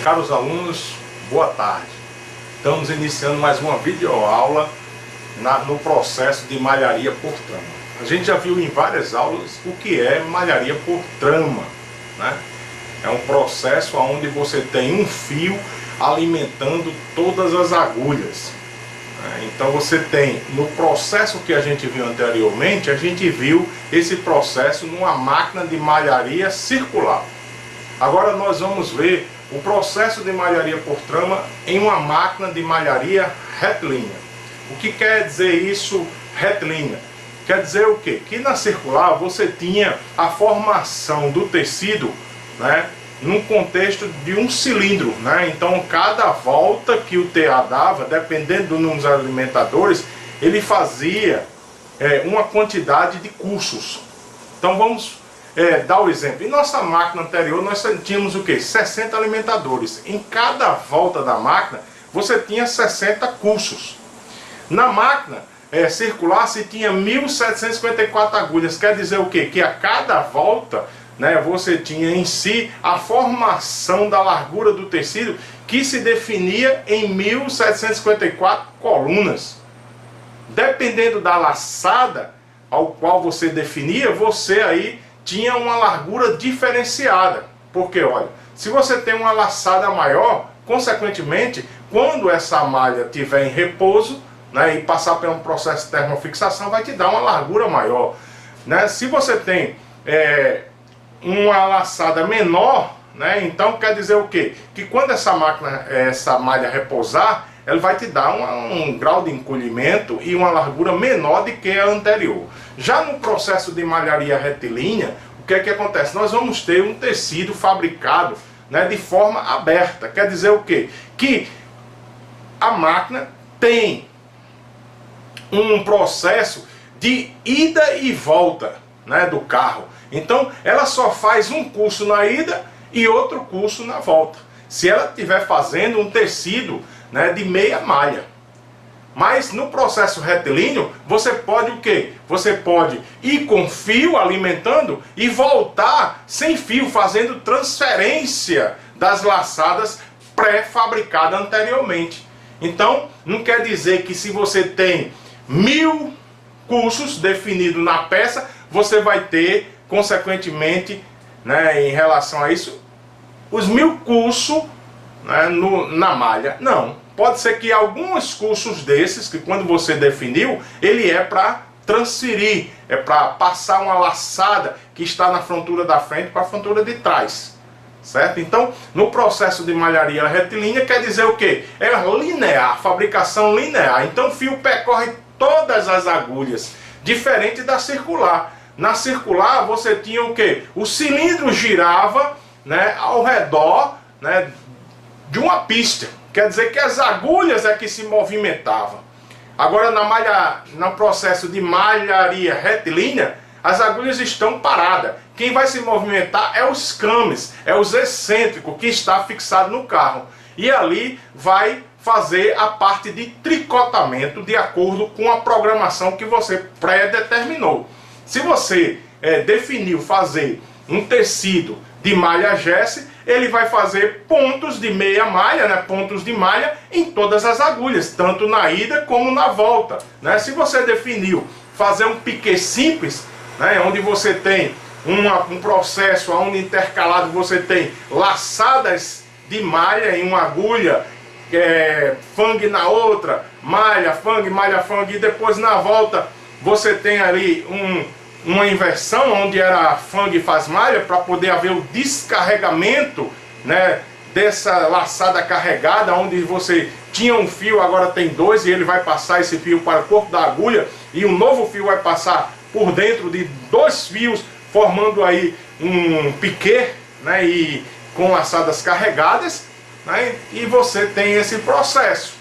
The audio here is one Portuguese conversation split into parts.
Caros alunos, boa tarde. Estamos iniciando mais uma videoaula no processo de malharia por trama. A gente já viu em várias aulas o que é malharia por trama, né? É um processo onde você tem um fio alimentando todas as agulhas. Então você tem, no processo que a gente viu anteriormente, a gente viu esse processo numa máquina de malharia circular. Agora nós vamos ver o processo de malharia por trama em uma máquina de malharia retilínea. O que quer dizer isso, retilínea? Quer dizer o quê? Que na circular você tinha a formação do tecido, né, num contexto de um cilindro, né? Então cada volta que o TA dava, dependendo do número de alimentadores, ele fazia uma quantidade de cursos. Então vamos dar o exemplo. Em nossa máquina anterior nós tínhamos o que? 60 alimentadores. Em cada volta da máquina você tinha 60 cursos. Na máquina circular se tinha 1.754 agulhas. Quer dizer o quê? Que a cada volta, né, você tinha em si a formação da largura do tecido que se definia em 1.754 colunas. Dependendo da laçada ao qual você definia, você aí tinha uma largura diferenciada. Porque, olha, se você tem uma laçada maior, consequentemente, quando essa malha estiver em repouso, né, e passar por um processo de termofixação, vai te dar uma largura maior, né? Se você tem uma laçada menor, né, então quer dizer o quê? Que quando essa malha repousar, ela vai te dar um grau de encolhimento e uma largura menor do que a anterior. Já no processo de malharia retilínea, o que é que acontece? Nós vamos ter um tecido fabricado, né, de forma aberta. Quer dizer o quê? Que a máquina tem um processo de ida e volta, né, do carro. Então ela só faz um curso na ida e outro curso na volta, se ela estiver fazendo um tecido, né, de meia malha. Mas no processo retilíneo você pode o quê? Você pode ir com fio alimentando e voltar sem fio, fazendo transferência das laçadas pré-fabricadas anteriormente. Então não quer dizer que se você tem 1.000 cursos definidos na peça, você vai ter consequentemente, né, em relação a isso, os 1.000 cursos, né, na malha. Não, pode ser que alguns cursos desses, que quando você definiu, ele é para transferir, é para passar uma laçada que está na frontura da frente para a frontura de trás, certo? Então, no processo de malharia retilínea, quer dizer o quê? É linear, fabricação linear. Então o fio percorre todas as agulhas, diferente da circular. Na circular você tinha o quê? O cilindro girava, né, ao redor, né, de uma pista. Quer dizer que as agulhas é que se movimentavam. Agora no processo de malharia retilínea, as agulhas estão paradas. Quem vai se movimentar é os cames, é os excêntricos que está fixado no carro. E ali vai fazer a parte de tricotamento de acordo com a programação que você pré-determinou. Se você definiu fazer um tecido de malha Jesse, ele vai fazer pontos de meia malha, né, pontos de malha em todas as agulhas, tanto na ida como na volta, né? Se você definiu fazer um piquê simples, né, onde você tem um processo onde intercalado você tem laçadas de malha em uma agulha, fang na outra, malha, fang, e depois na volta você tem ali uma inversão onde era fang faz malha, para poder haver o descarregamento, né, dessa laçada carregada, onde você tinha um fio, agora tem dois, e ele vai passar esse fio para o corpo da agulha, e um novo fio vai passar por dentro de dois fios, formando aí um piquê, né, e com laçadas carregadas, né, e você tem esse processo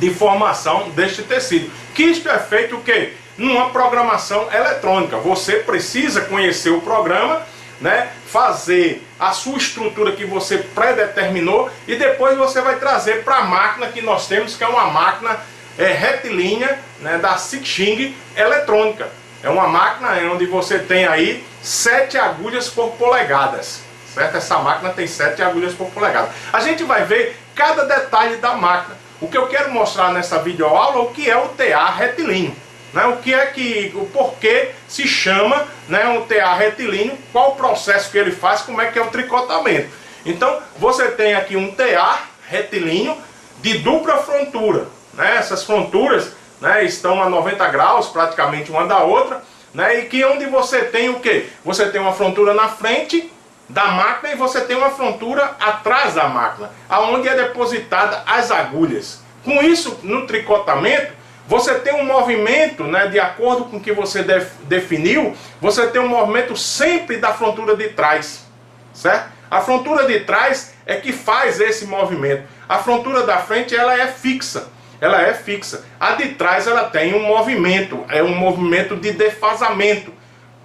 de formação deste tecido, que isto é feito o quê? Numa programação eletrônica. Você precisa conhecer o programa, né, fazer a sua estrutura que você predeterminou, e depois você vai trazer para a máquina que nós temos, que é uma máquina retilínea, né, da Xing eletrônica. É uma máquina onde você tem aí 7 agulhas por polegadas, certo? Essa máquina tem 7 agulhas por polegada. A gente vai ver cada detalhe da máquina. O que eu quero mostrar nessa videoaula é o que é o TA retilíneo, né? O porquê se chama, né, um TA retilíneo, qual o processo que ele faz, como é que é o tricotamento. Então, você tem aqui um TA retilíneo de dupla frontura, né? Essas fronturas, né, estão a 90 graus, praticamente uma da outra, né? E que onde você tem o quê? Você tem uma frontura na frente da máquina e você tem uma frontura atrás da máquina, aonde é depositada as agulhas. Com isso, no tricotamento, você tem um movimento, né, de acordo com o que você definiu, você tem um movimento sempre da frontura de trás, certo? A frontura de trás é que faz esse movimento. A frontura da frente, ela é fixa. Ela é fixa. A de trás, ela tem um movimento, é um movimento de defasamento,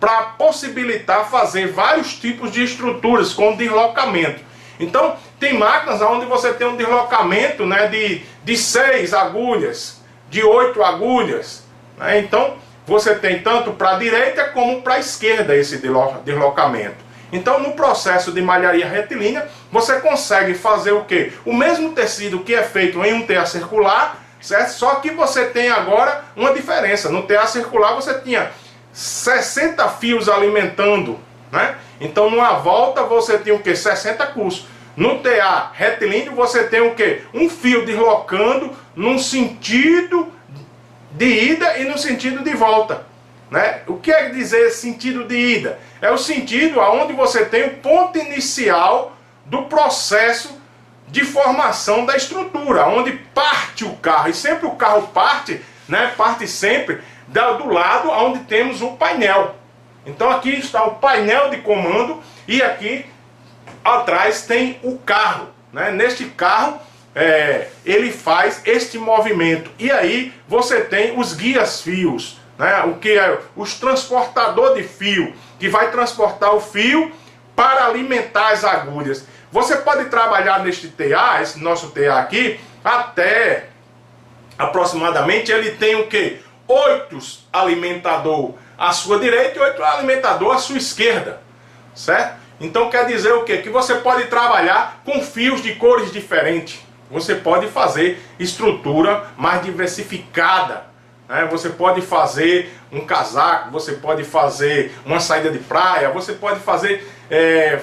para possibilitar fazer vários tipos de estruturas com deslocamento. Então, tem máquinas onde você tem um deslocamento, né, de 6 agulhas, de 8 agulhas, né? Então, você tem tanto para a direita como para a esquerda esse deslocamento. Então, no processo de malharia retilínea, você consegue fazer o quê? O mesmo tecido que é feito em um TA circular, certo? Só que você tem agora uma diferença. No TA circular você tinha 60 fios alimentando, né? Então, numa volta você tem o quê? 60 cursos. No TA retilíneo você tem o quê? Um fio deslocando num sentido de ida e no sentido de volta, né? O que quer dizer sentido de ida? É o sentido onde você tem o ponto inicial do processo de formação da estrutura, onde parte o carro, e sempre o carro parte, né? Parte sempre do lado onde temos o painel. Então aqui está o painel de comando e aqui atrás tem o carro, né? Neste carro ele faz este movimento e aí você tem os guias fios, né? O que é os transportador de fio, que vai transportar o fio para alimentar as agulhas. Você pode trabalhar neste TA, esse nosso TA aqui, até aproximadamente ele tem o que? 8 alimentador à sua direita e 8 alimentador à sua esquerda, certo? Então quer dizer o quê? Que você pode trabalhar com fios de cores diferentes. Você pode fazer estrutura mais diversificada, né? Você pode fazer um casaco, você pode fazer uma saída de praia, você pode fazer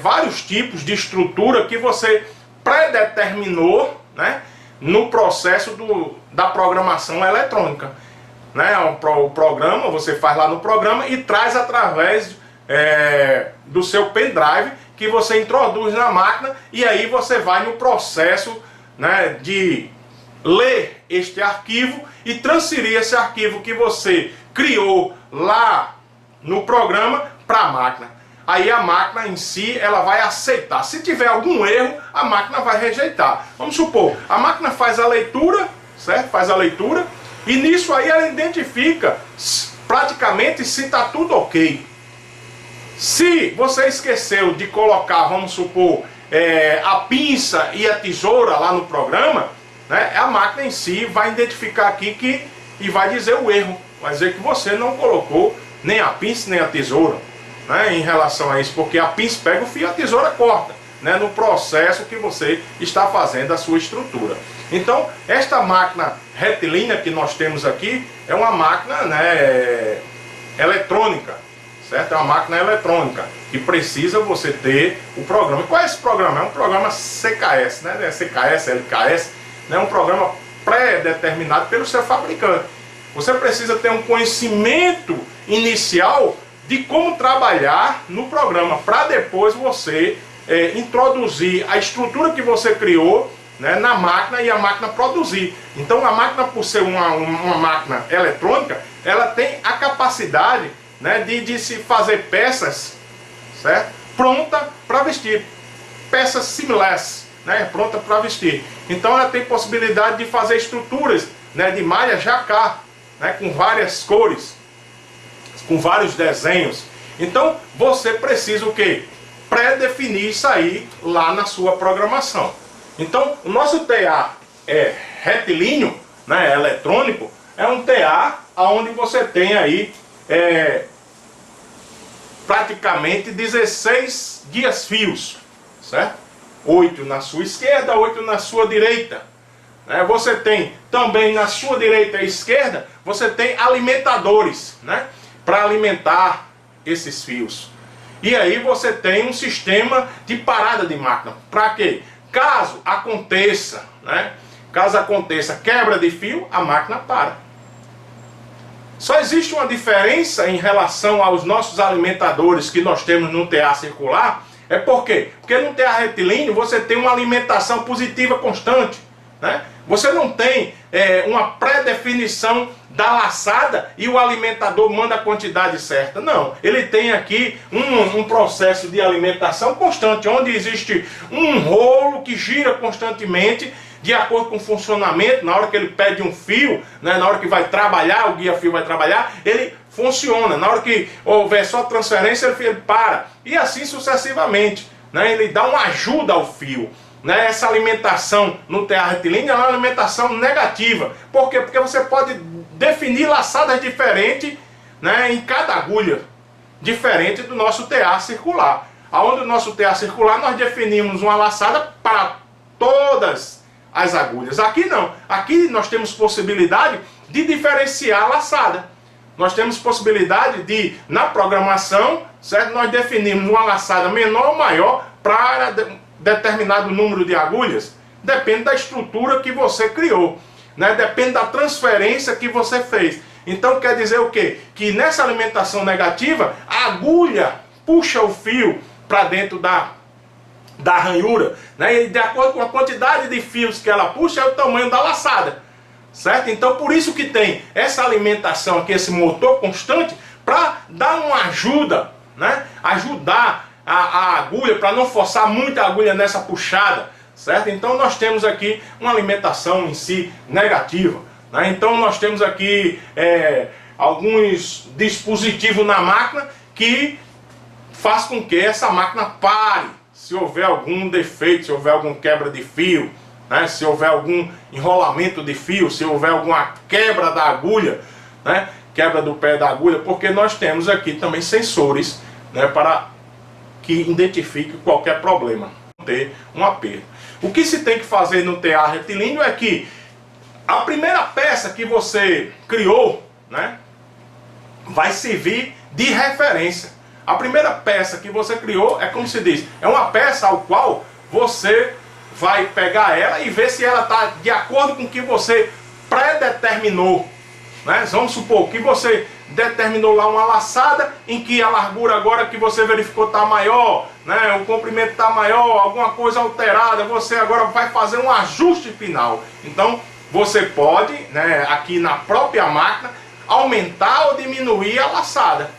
vários tipos de estrutura que você predeterminou, né, no processo da programação eletrônica, né? O programa, você faz lá no programa e traz através do seu pendrive que você introduz na máquina e aí você vai no processo, né, de ler este arquivo e transferir esse arquivo que você criou lá no programa para a máquina. Aí a máquina em si, ela vai aceitar. Se tiver algum erro, a máquina vai rejeitar. Vamos supor, a máquina faz a leitura, certo? Faz a leitura e nisso aí ela identifica praticamente se está tudo ok. Se você esqueceu de colocar, vamos supor, a pinça e a tesoura lá no programa, né, a máquina em si vai identificar aqui e vai dizer o erro. Vai dizer que você não colocou nem a pinça nem a tesoura, né, em relação a isso, porque a pinça pega o fio e a tesoura corta, né, no processo que você está fazendo a sua estrutura. Então, esta máquina retilínea que nós temos aqui é uma máquina, né, eletrônica, certo? É uma máquina eletrônica que precisa você ter o programa. E qual é esse programa? É um programa CKS, né? CKS, LKS, né? Um programa pré-determinado pelo seu fabricante. Você precisa ter um conhecimento inicial de como trabalhar no programa, para depois você introduzir a estrutura que você criou, né, na máquina e a máquina produzir. Então a máquina, por ser uma máquina eletrônica, ela tem a capacidade, né, de se fazer peças, certo? Pronta para vestir, peças seamless, né, pronta para vestir. Então ela tem possibilidade de fazer estruturas, né, de malha jacquard, né, com várias cores, com vários desenhos. Então você precisa o quê? Pré-definir isso aí lá na sua programação. Então o nosso TA retilíneo, né, eletrônico, é um TA onde você tem aí praticamente 16 guias fios, certo? 8 na sua esquerda, 8 na sua direita. Você tem também na sua direita e esquerda, você tem alimentadores, né? Para alimentar esses fios. E aí você tem um sistema de parada de máquina. Para quê? Caso aconteça, né? Caso aconteça quebra de fio, a máquina para. Só existe uma diferença em relação aos nossos alimentadores que nós temos no TA circular. É por quê? Porque no TA retilíneo você tem uma alimentação positiva constante, né? Você não tem uma pré-definição da laçada e o alimentador manda a quantidade certa. Não, ele tem aqui um processo de alimentação constante, onde existe um rolo que gira constantemente de acordo com o funcionamento. Na hora que ele pede um fio, né, na hora que vai trabalhar, o guia-fio vai trabalhar, ele funciona. Na hora que houver só transferência, ele para. E assim sucessivamente, né, ele dá uma ajuda ao fio. Né? Essa alimentação no TA retilíneo é uma alimentação negativa. Por quê? Porque você pode definir laçadas diferentes, né, em cada agulha, diferente do nosso TA circular. Onde o nosso TA circular nós definimos uma laçada para todas as agulhas. Aqui não. Aqui nós temos possibilidade de diferenciar a laçada. Nós temos possibilidade de, na programação, certo? Nós definimos uma laçada menor ou maior para determinado número de agulhas. Depende da estrutura que você criou, né? Depende da transferência que você fez. Então quer dizer o quê? Que nessa alimentação negativa, a agulha puxa o fio para dentro da ranhura, né? E de acordo com a quantidade de fios que ela puxa, é o tamanho da laçada, certo? Então por isso que tem essa alimentação aqui, esse motor constante, para dar uma ajuda, né? Ajudar a agulha, para não forçar muita agulha nessa puxada, certo? Então nós temos aqui uma alimentação em si negativa, né? Então nós temos aqui alguns dispositivos na máquina que faz com que essa máquina pare se houver algum defeito, se houver algum quebra de fio, né? Se houver algum enrolamento de fio, se houver alguma quebra da agulha, né? Quebra do pé da agulha, porque nós temos aqui também sensores, né, para que identifique qualquer problema, ter uma perda. O que se tem que fazer no TA retilíneo é que a primeira peça que você criou, né, vai servir de referência. A primeira peça que você criou é, como se diz, é uma peça ao qual você vai pegar ela e ver se ela está de acordo com o que você predeterminou, né? Vamos supor que você determinou lá uma laçada em que a largura agora que você verificou está maior, né? O comprimento está maior, alguma coisa alterada, você agora vai fazer um ajuste final. Então você pode, né, aqui na própria máquina, aumentar ou diminuir a laçada,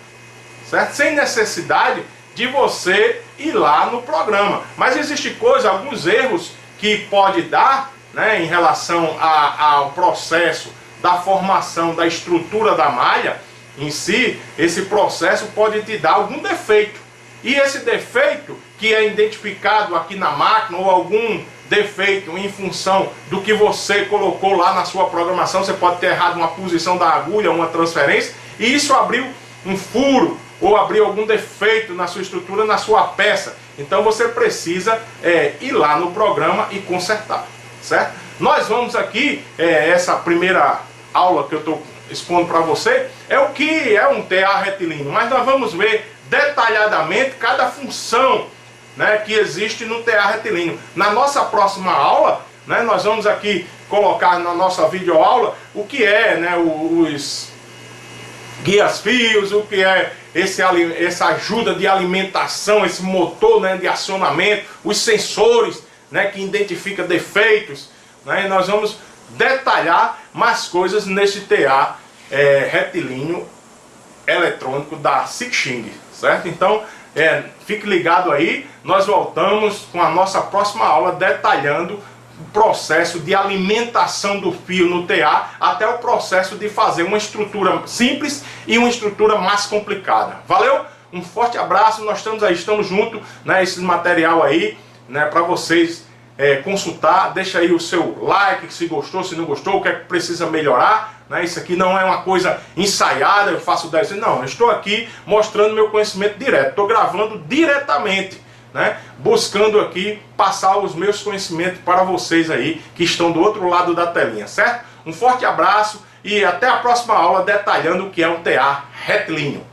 certo? Sem necessidade de você ir lá no programa. Mas existe coisa, alguns erros que pode dar, né, em relação ao processo da formação da estrutura da malha em si. Esse processo pode te dar algum defeito. E esse defeito que é identificado aqui na máquina, ou algum defeito em função do que você colocou lá na sua programação, você pode ter errado uma posição da agulha, uma transferência, e isso abriu um furo, ou abriu algum defeito na sua estrutura, na sua peça. Então você precisa ir lá no programa e consertar, certo? Nós vamos aqui, essa primeira aula que eu estou expondo para você, é o que é um TA retilíneo, mas nós vamos ver detalhadamente cada função, né, que existe no TA retilíneo. Na nossa próxima aula, né, nós vamos aqui colocar na nossa videoaula o que é, né, os guias-fios, o que é essa ajuda de alimentação, esse motor, né, de acionamento, os sensores, né, que identifica defeitos, né, e nós vamos detalhar mais coisas nesse TA retilíneo eletrônico da Xing, certo? Então fique ligado aí, nós voltamos com a nossa próxima aula detalhando o processo de alimentação do fio no TA, até o processo de fazer uma estrutura simples e uma estrutura mais complicada. Valeu? Um forte abraço, nós estamos aí, estamos juntos, né, esse material aí, né, para vocês consultar. Deixa aí o seu like, se gostou, se não gostou, o que é que precisa melhorar, né? Isso aqui não é uma coisa ensaiada, eu faço 10, não, eu estou aqui mostrando meu conhecimento direto, estou gravando diretamente, né, buscando aqui passar os meus conhecimentos para vocês aí que estão do outro lado da telinha, certo? Um forte abraço e até a próxima aula detalhando o que é um tear retilíneo.